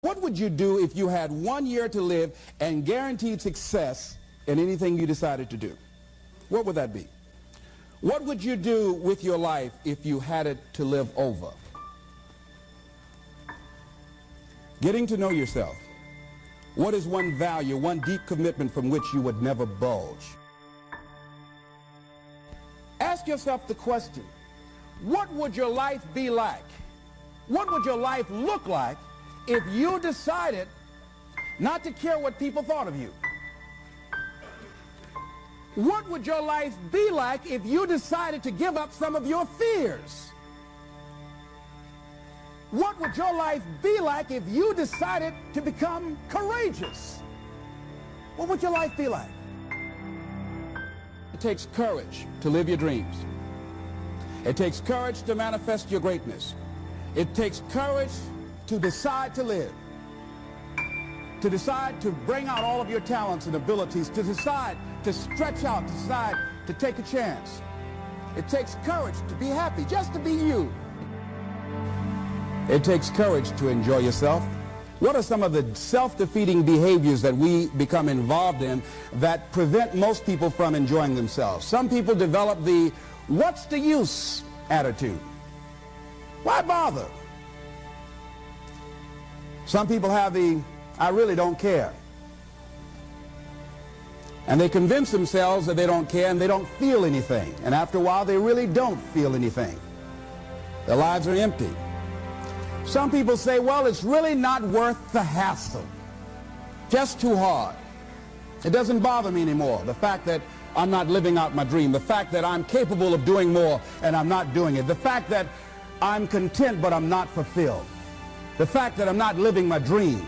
What would you do if you had 1 year to live and guaranteed success in anything you decided to do? What would that be? What would you do with your life if you had it to live over? Getting to know yourself. What is one value, one deep commitment from which you would never bulge? Ask yourself the question, what would your life be like? What would your life look like if you decided not to care what people thought of you? What would your life be like if you decided to give up some of your fears? What would your life be like if you decided to become courageous? What would your life be like? It takes courage to live your dreams. It takes courage to manifest your greatness. It takes courage to decide to live, to decide to bring out all of your talents and abilities, to decide to stretch out, to decide to take a chance. It takes courage to be happy, just to be you. It takes courage to enjoy yourself. What are some of the self-defeating behaviors that we become involved in that prevent most people from enjoying themselves? Some people develop the "what's the use" attitude. Why bother? Some people have the "I really don't care." And they convince themselves that they don't care and they don't feel anything. And after a while, they really don't feel anything. Their lives are empty. Some people say, well, it's really not worth the hassle. Just too hard. It doesn't bother me anymore. The fact that I'm not living out my dream. The fact that I'm capable of doing more and I'm not doing it. The fact that I'm content but I'm not fulfilled. The fact that I'm not living my dream.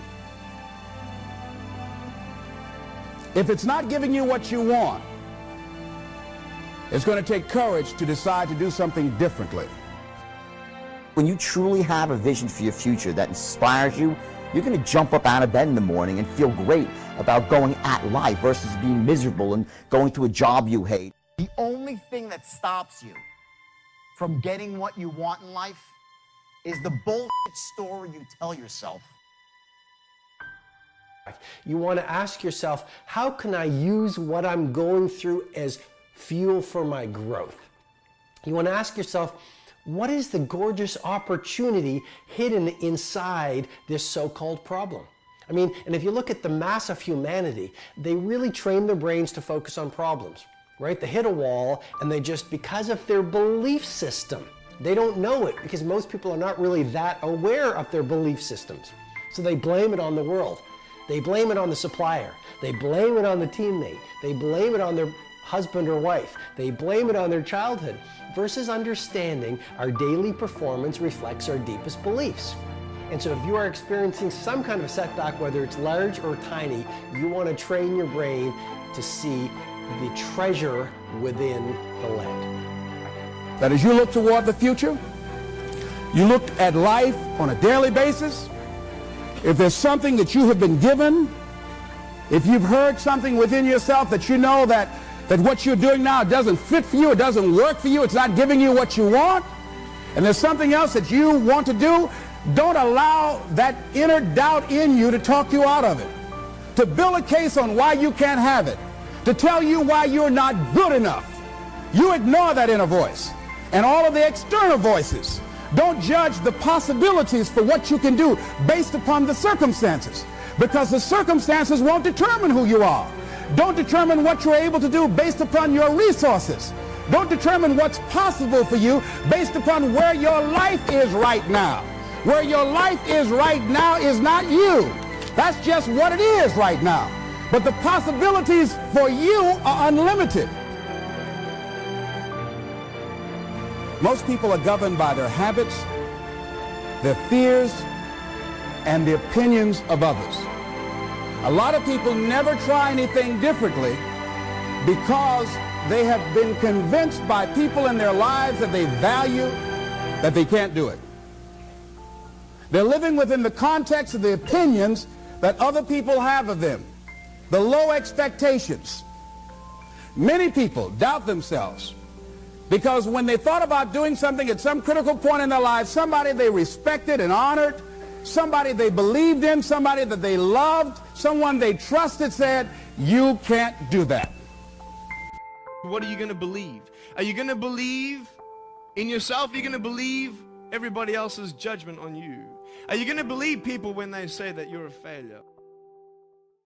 If it's not giving you what you want, it's going to take courage to decide to do something differently. When you truly have a vision for your future that inspires you, you're going to jump up out of bed in the morning and feel great about going at life versus being miserable and going to a job you hate. The only thing that stops you from getting what you want in life is the bullshit story you tell yourself. You want to ask yourself, how can I use what I'm going through as fuel for my growth? You want to ask yourself, what is the gorgeous opportunity hidden inside this so-called problem? I mean, and if you look at the mass of humanity, they really train their brains to focus on problems, right? They hit a wall and they just, because of their belief system, they don't know it because most people are not really that aware of their belief systems. So they blame it on the world. They blame it on the supplier. They blame it on the teammate. They blame it on their husband or wife. They blame it on their childhood versus understanding our daily performance reflects our deepest beliefs. And so if you are experiencing some kind of setback, whether it's large or tiny, you want to train your brain to see the treasure within the land. That as you look toward the future, you look at life on a daily basis. If there's something that you have been given, if you've heard something within yourself that you know that what you're doing now doesn't fit for you, it doesn't work for you, it's not giving you what you want, and there's something else that you want to do, don't allow that inner doubt in you to talk you out of it, to build a case on why you can't have it, to tell you why you're not good enough. You ignore that inner voice and all of the external voices. Don't judge the possibilities for what you can do based upon the circumstances, because the circumstances won't determine who you are. Don't determine what you're able to do based upon your resources. Don't determine what's possible for you based upon where your life is right now. Where your life is right now is not you. That's just what it is right now. But the possibilities for you are unlimited. Most people are governed by their habits, their fears, and the opinions of others. A lot of people never try anything differently because they have been convinced by people in their lives that they value that they can't do it. They're living within the context of the opinions that other people have of them, the low expectations. Many people doubt themselves because when they thought about doing something at some critical point in their lives, somebody they respected and honored somebody they believed in, somebody that they loved, someone they trusted said, you can't do that. What are you going to believe? Are you going to believe in yourself? Are you going to believe everybody else's judgment on you? Are you going to believe people when they say that you're a failure?